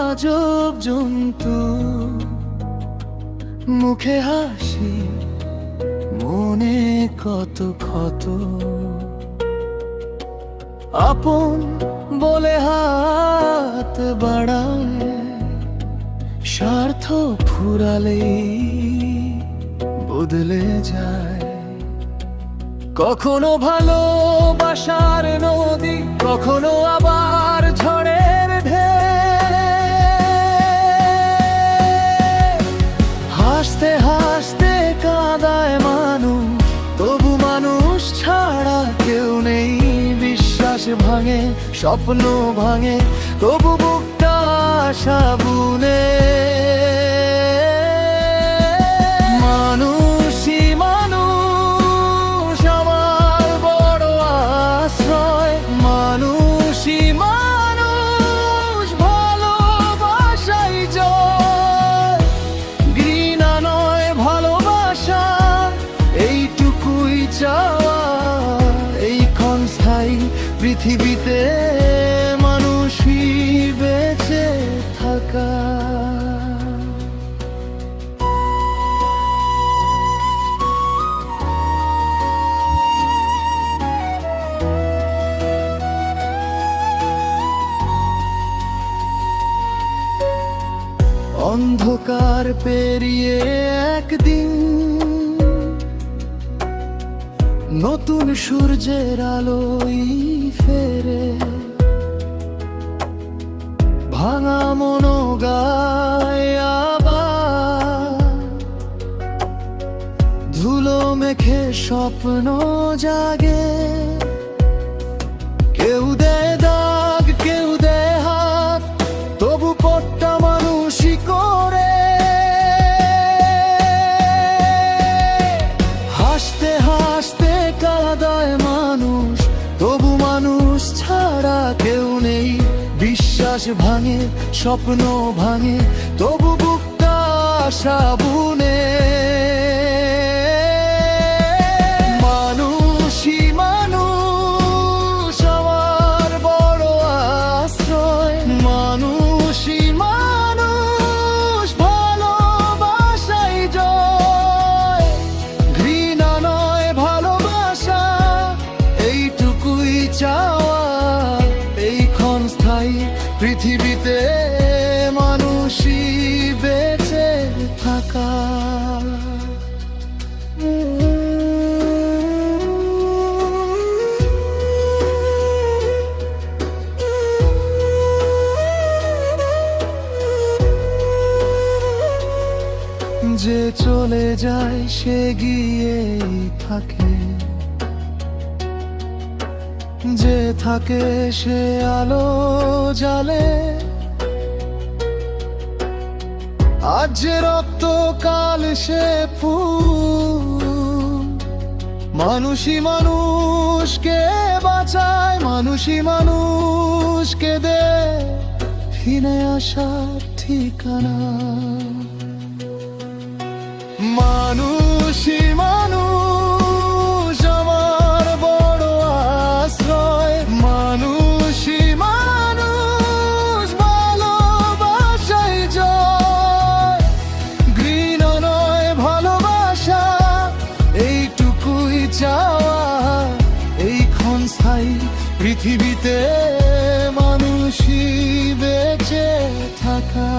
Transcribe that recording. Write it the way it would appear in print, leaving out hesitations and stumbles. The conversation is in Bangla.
আজব জন্তু, মুখে হাসি মনে কত ক্ষত। আপন বলে হাত বাড়ায়, স্বার্থ ফুরালেই বদলে যায়। কখনো ভালোবাসার নদী, কখনো আবার ঝড়ের ঢেউ। হাসতে হাসতে কাঁদায় মানুষ, তবু মানুষ ছাড়া কেউ নেই। বিশ্বাস ভাঙে, স্বপ্ন ভাঙে, তবু বুকটা আশা বুনে। মানুষই মানুষ আমার বড় আশ্রয়। মানুষই মানুষ, ভালোবাসাই জয়। ঘৃণা নয় ভালোবাসা, এইটুকুই চাওয়া। এই ক্ষণস্থায়ী পৃথিবীতে মানুষই বেঁচে থাকা। অন্ধকার পেরিয়ে একদিন নতুন সূর্যের আলোই ফেরে। ভাঙা মনো গায় আবার, ধুলো মেখে স্বপ্ন জাগে। কেউ দেয় দাগ, কেউ দেয় হাত, তবু পথটা মানুষই করে। হাসতে হাসতে কাঁদায় মানুষ, তবু মানুষ ছাড়া কেউ নেই। বিশ্বাস ভাঙে, স্বপ্ন ভাঙে, তবু বুকটা আশা বুনে। মানুষই মানুষ আমার বড় আশ্রয়। মানুষই মানুষ, ভালোবাসাই জয়। ঘৃণা নয় ভালোবাসা, এইটুকুই চাওয়া। এই ক্ষণস্থায়ী পৃথিবীতে মানুষই বেঁচে থাকা। যে চলে যায় সে গিয়েই থাকে, যে থাকে সে আলো জ্বালে। আজ যে রক্ত কাল সে ফুল। মানুষই মানুষকে বাঁচায়, মানুষই মানুষকে দেয় ফিরে আসার ঠিকানা। মানুষই মানুষ আমার বড় আশ্রয়। মানুষই মানুষ, ভালোবাসাই জয়। ঘৃণা নয় ভালোবাসা, এইটুকুই চাওয়া। এই ক্ষণস্থায়ী পৃথিবীতে মানুষই বেঁচে থাকা।